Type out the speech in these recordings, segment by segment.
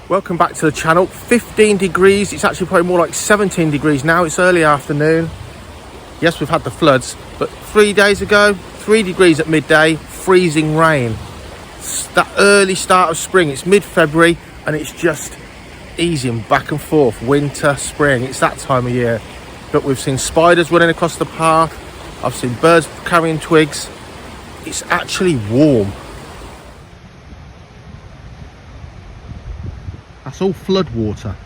Welcome back to the channel. 15 degrees, it's actually probably more like 17 degrees now. It's early afternoon. Yes, we've had the floods, but 3 days ago, 3 degrees at midday, freezing rain. It's that early start of spring. It's mid-February and it's just easing back and forth, winter, spring. It's that time of year. But we've seen spiders running across the path. I've seen birds carrying twigs. It's actually warm. That's all flood water.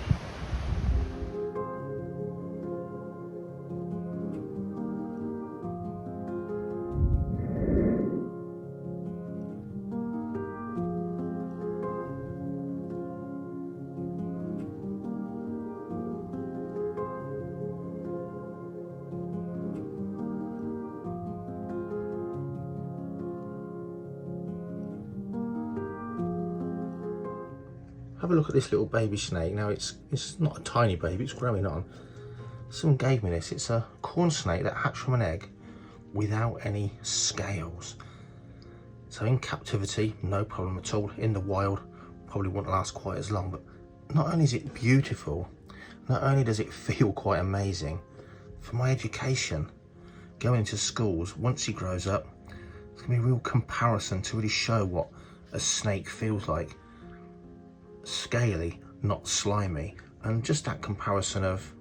Have a look at this little baby snake. Now it's not a tiny baby, it's growing on. Someone gave me this. It's a corn snake that hatched from an egg without any scales. So in captivity, no problem at all. In the wild, probably won't last quite as long. But not only is it beautiful, not only does it feel quite amazing, for my education, going into schools, once he grows up, it's gonna be a real comparison to really show what a snake feels like. Scaly, not slimy, and just that comparison of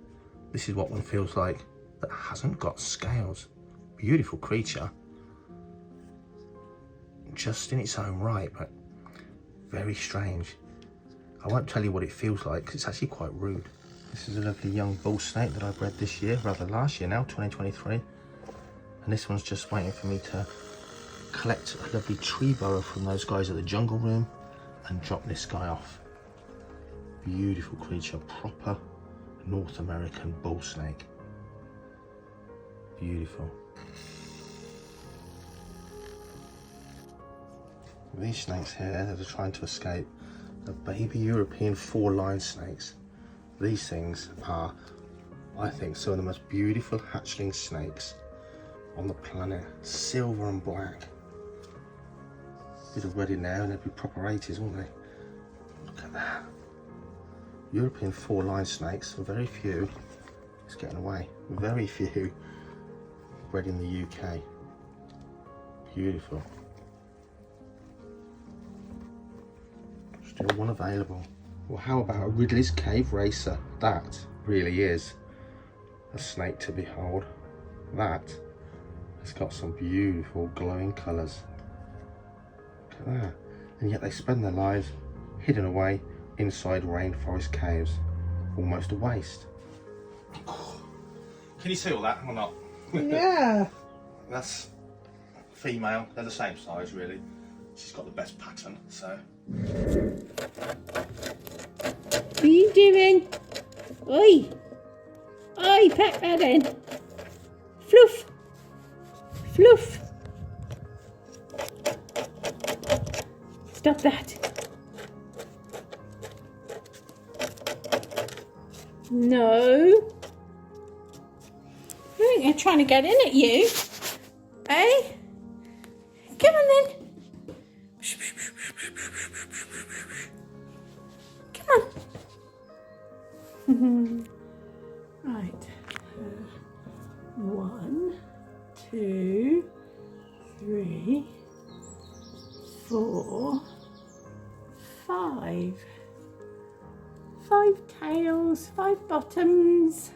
this is what one feels like that hasn't got scales. Beautiful creature, just in its own right, but very strange. I won't tell you what it feels like because it's actually quite rude. This is a lovely young bull snake that I bred this year, rather last year now, 2023, and this one's just waiting for me to collect a lovely tree burrow from those guys at the jungle room and drop this guy off. Beautiful creature, proper North American bull snake. Beautiful. These snakes here that are trying to escape are baby European four-line snakes. These things are, I think, some of the most beautiful hatchling snakes on the planet. Silver and black. Bit of red in there and they'd be proper 80s, wouldn't they? Look at that. European four-line snakes, very few, it's getting away, very few bred in the UK. Beautiful. Still one available. Well, how about a Ridley's Cave Racer? That really is a snake to behold. That has got some beautiful glowing colours. Look at that. And yet they spend their lives hidden away inside rainforest caves. Almost a waste. Can you see all that or not? Yeah. That's female, they're the same size really. She's got the best pattern, so. What are you doing? Oi! Oi, pack that in. Fluff! Fluff! Stop that. No. I think they're trying to get in at you. Eh? Come on then. Come on. Right. 1, 2, 3, 4, 5. 5 tails, 5 bottoms,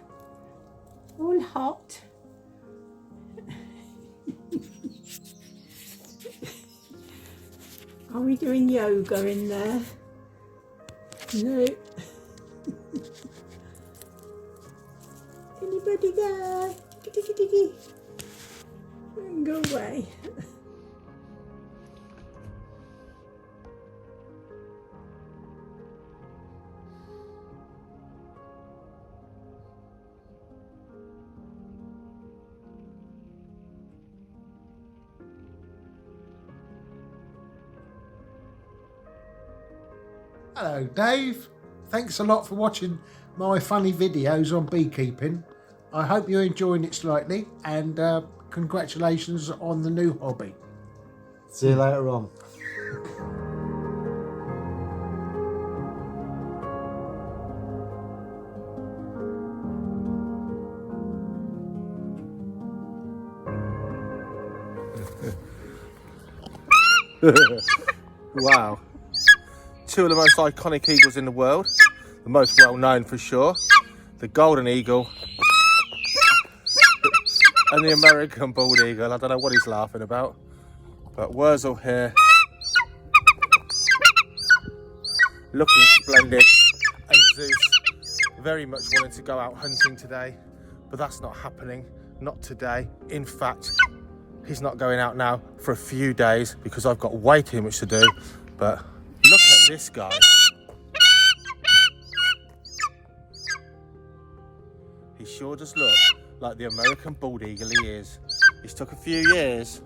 all hot. Are we doing yoga in there? No. Anybody there? Kitty, kitty, kitty. Go away. Hello Dave, thanks a lot for watching my funny videos on beekeeping. I hope you're enjoying it slightly and congratulations on the new hobby. See you later on. Wow. Two of the most iconic eagles in the world. The most well known for sure. The golden eagle and the American bald eagle. I don't know what he's laughing about. But Wurzel here, looking splendid. And Zeus very much wanted to go out hunting today, but that's not happening, not today. In fact, he's not going out now for a few days because I've got way too much to do. But look at this guy. He sure does look like the American bald eagle he is. He's took a few years,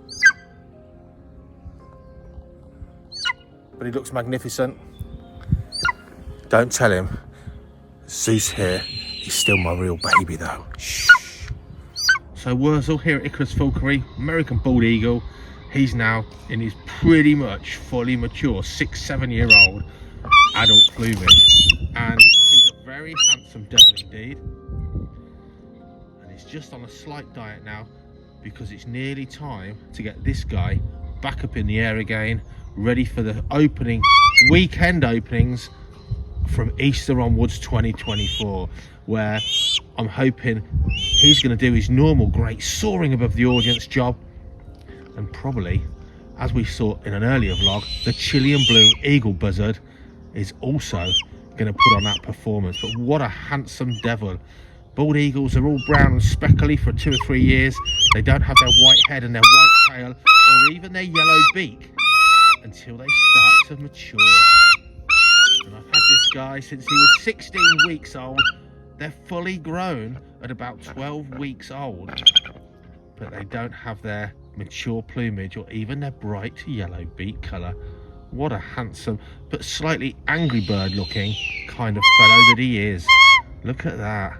but he looks magnificent. Don't tell him. Zeus here, he's still my real baby though. Shh. So Wurzel here at Icarus Falconry, American bald eagle. He's now in his pretty much fully mature 6-7 year old adult plumage. And he's a very handsome devil indeed. And he's just on a slight diet now because it's nearly time to get this guy back up in the air again, ready for the opening, weekend openings from Easter onwards 2024, where I'm hoping he's going to do his normal great soaring above the audience job, and probably, as we saw in an earlier vlog, the Chilean blue eagle buzzard is also going to put on that performance. But what a handsome devil. Bald eagles are all brown and speckly for 2 or 3 years. They don't have their white head and their white tail or even their yellow beak until they start to mature. And I've had this guy since he was 16 weeks old. They're fully grown at about 12 weeks old, but they don't have their mature plumage or even their bright yellow beak colour. What a handsome but slightly angry bird looking kind of fellow that he is. Look at that.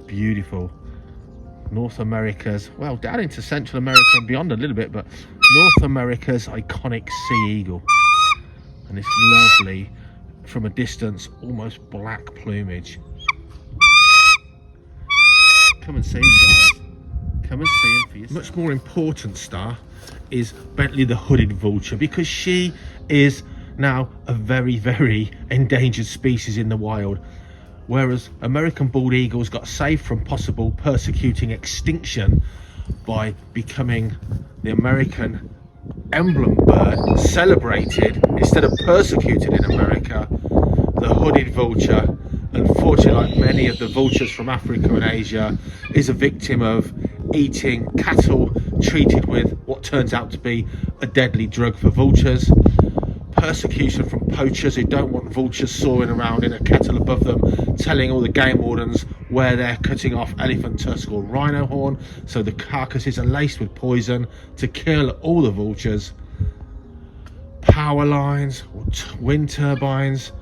Beautiful. North America's, well, down into Central America and beyond a little bit, but North America's iconic sea eagle. And it's lovely from a distance, almost black plumage. Come and see him, guys. Come and see him for yourself. Much more important star is Bentley the hooded vulture, because she is now a very, very endangered species in the wild. Whereas American bald eagles got saved from possible persecuting extinction by becoming the American emblem bird, celebrated instead of persecuted in America, the hooded vulture, unfortunately, like many of the vultures from Africa and Asia, is a victim of eating cattle treated with what turns out to be a deadly drug for vultures. Persecution from poachers who don't want vultures soaring around in a kettle above them, telling all the game wardens where they're cutting off elephant tusk or rhino horn, so the carcasses are laced with poison to kill all the vultures. Power lines, wind turbines.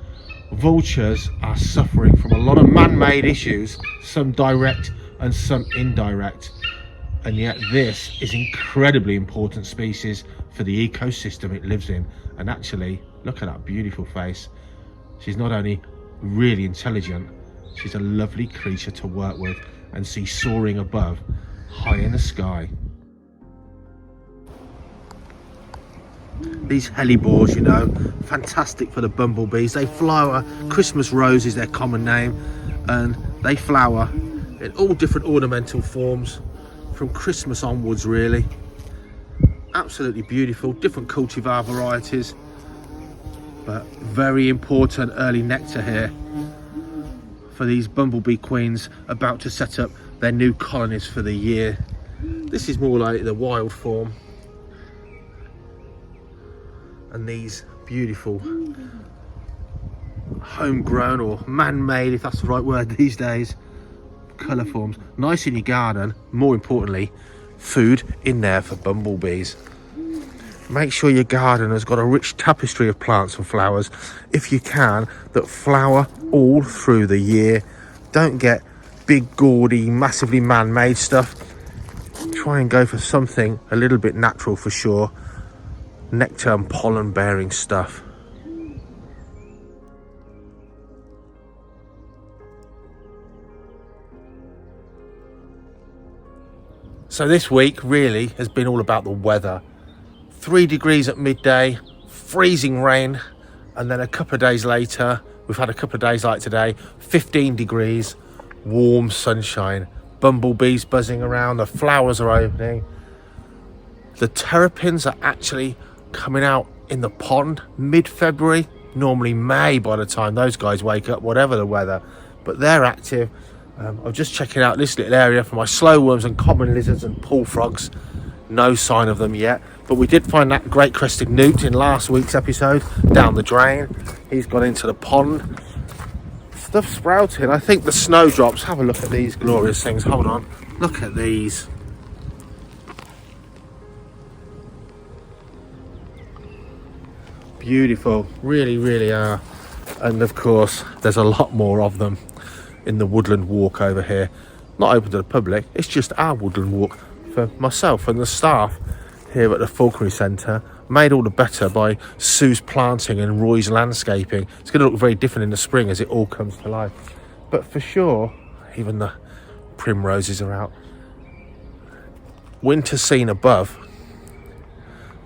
Vultures are suffering from a lot of man-made issues, some direct and some indirect, and yet this is incredibly important species for the ecosystem it lives in. And actually, look at that beautiful face. She's not only really intelligent, she's a lovely creature to work with and see soaring above, high in the sky. These hellebores, you know, fantastic for the bumblebees. They flower, Christmas rose is their common name, and they flower in all different ornamental forms from Christmas onwards, really. Absolutely beautiful, different cultivar varieties, but very important early nectar here for these bumblebee queens about to set up their new colonies for the year. This is more like the wild form, and these beautiful homegrown or man-made, if that's the right word these days, colour forms. Nice in your garden, more importantly, food in there for bumblebees. Make sure your garden has got a rich tapestry of plants and flowers, if you can, that flower all through the year. Don't get big, gaudy, massively man-made stuff. Try and go for something a little bit natural for sure. Nectar and pollen bearing stuff. So this week really has been all about the weather. 3 degrees at midday, freezing rain, and then a couple of days later, we've had a couple of days like today, 15 degrees, warm sunshine, bumblebees buzzing around, the flowers are opening. The terrapins are actually coming out in the pond mid-February, normally May by the time those guys wake up, whatever the weather, but they're active. I'm just checking out this little area for my slow worms and common lizards and pool frogs. No sign of them yet, but we did find that great crested newt in last week's episode down the drain. He's gone into the pond. Stuff sprouting. I think the snowdrops, have a look at these glorious things. Hold on, look at these. Beautiful, really are. And of course there's a lot more of them in the woodland walk over here, not open to the public. It's just our woodland walk for myself and the staff here at the Falconry Centre, made all the better by Sue's planting and Roy's landscaping. It's going to look very different in the spring as it all comes to life, but for sure even the primroses are out. Winter seen above,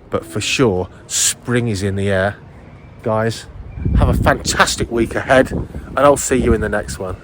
but for sure spring is in the air. Guys, have a fantastic week ahead, and I'll see you in the next one.